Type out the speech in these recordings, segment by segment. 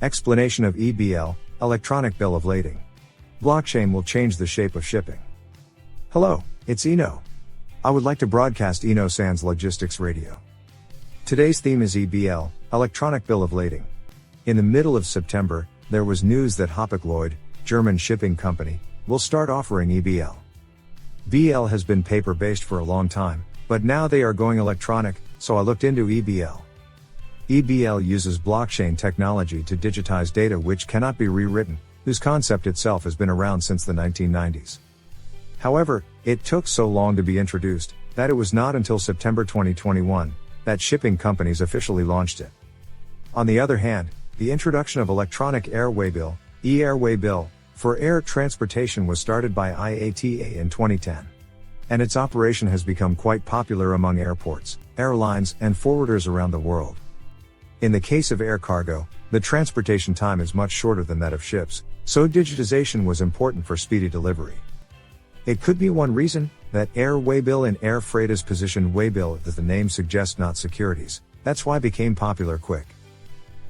Explanation of EBL, Electronic Bill of Lading. Blockchain will change the shape of shipping. Hello, it's Iino. I would like to broadcast Iino Sans Logistics Radio. Today's theme is EBL, Electronic Bill of Lading. In the middle of September, there was news that Hapag-Lloyd, German shipping company, will start offering EBL. BL has been paper-based for a long time, but now they are going electronic, so I looked into EBL. EBL uses blockchain technology to digitize data which cannot be rewritten, whose concept itself has been around since the 1990s. However, it took so long to be introduced, that it was not until September 2021, that shipping companies officially launched it. On the other hand, the introduction of electronic air waybill, e-air waybill, for air transportation was started by IATA in 2010. And its operation has become quite popular among airports, airlines, and forwarders around the world. In the case of air cargo, the transportation time is much shorter than that of ships, so digitization was important for speedy delivery. It could be one reason that air waybill in air freight is positioned waybill as the name suggests, not securities. That's why it became popular quick.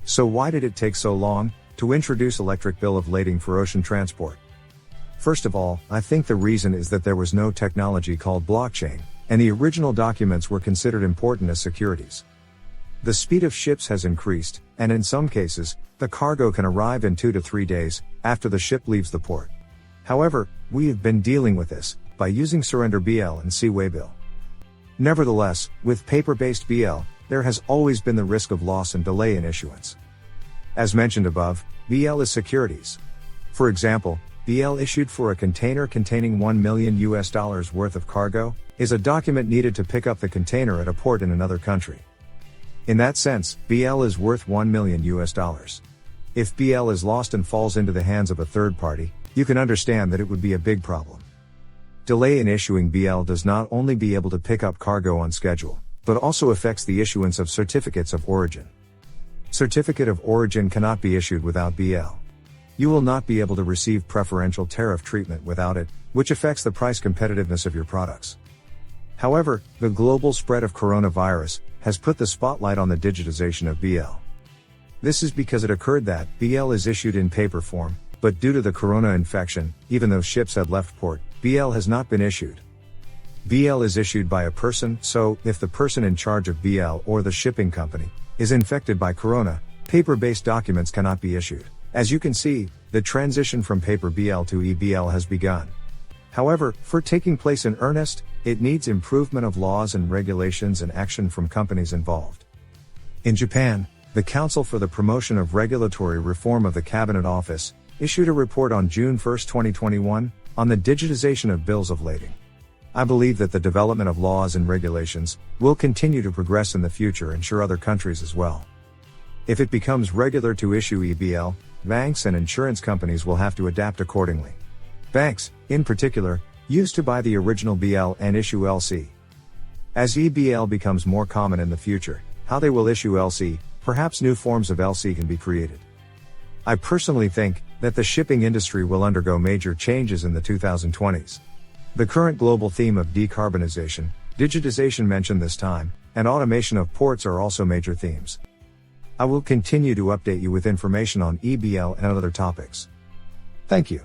So why did it take so long to introduce electric bill of lading for ocean transport? First of all, I think the reason is that there was no technology called blockchain, and the original documents were considered important as securities. The speed of ships has increased, and in some cases, the cargo can arrive in 2 to 3 days after the ship leaves the port. However, we have been dealing with this by using surrender BL and sea waybill. Nevertheless, with paper-based BL, there has always been the risk of loss and delay in issuance. As mentioned above, BL is securities. For example, BL issued for a container containing $1 million worth of cargo is a document needed to pick up the container at a port in another country. In that sense, BL is worth $1 million. If BL is lost and falls into the hands of a third party, you can understand that it would be a big problem. Delay in issuing BL does not only be able to pick up cargo on schedule, but also affects the issuance of certificates of origin. Certificate of origin cannot be issued without BL. You will not be able to receive preferential tariff treatment without it, which affects the price competitiveness of your products. However, the global spread of coronavirus has put the spotlight on the digitization of BL. This is because it occurred that BL is issued in paper form, but due to the corona infection, even though ships had left port, BL has not been issued. BL is issued by a person, so if the person in charge of BL or the shipping company is infected by corona, paper-based documents cannot be issued. As you can see, the transition from paper BL to EBL has begun. However, for taking place in earnest, it needs improvement of laws and regulations and action from companies involved. In Japan, the Council for the Promotion of Regulatory Reform of the Cabinet Office issued a report on June 1, 2021, on the digitization of bills of lading. I believe that the development of laws and regulations will continue to progress in the future and sure other countries as well. If it becomes regular to issue EBL, banks and insurance companies will have to adapt accordingly. Banks, in particular, used to buy the original BL and issue LC. As EBL becomes more common in the future, how they will issue LC, perhaps new forms of LC can be created. I personally think that the shipping industry will undergo major changes in the 2020s. The current global theme of decarbonization, digitization mentioned this time, and automation of ports are also major themes. I will continue to update you with information on EBL and other topics. Thank you.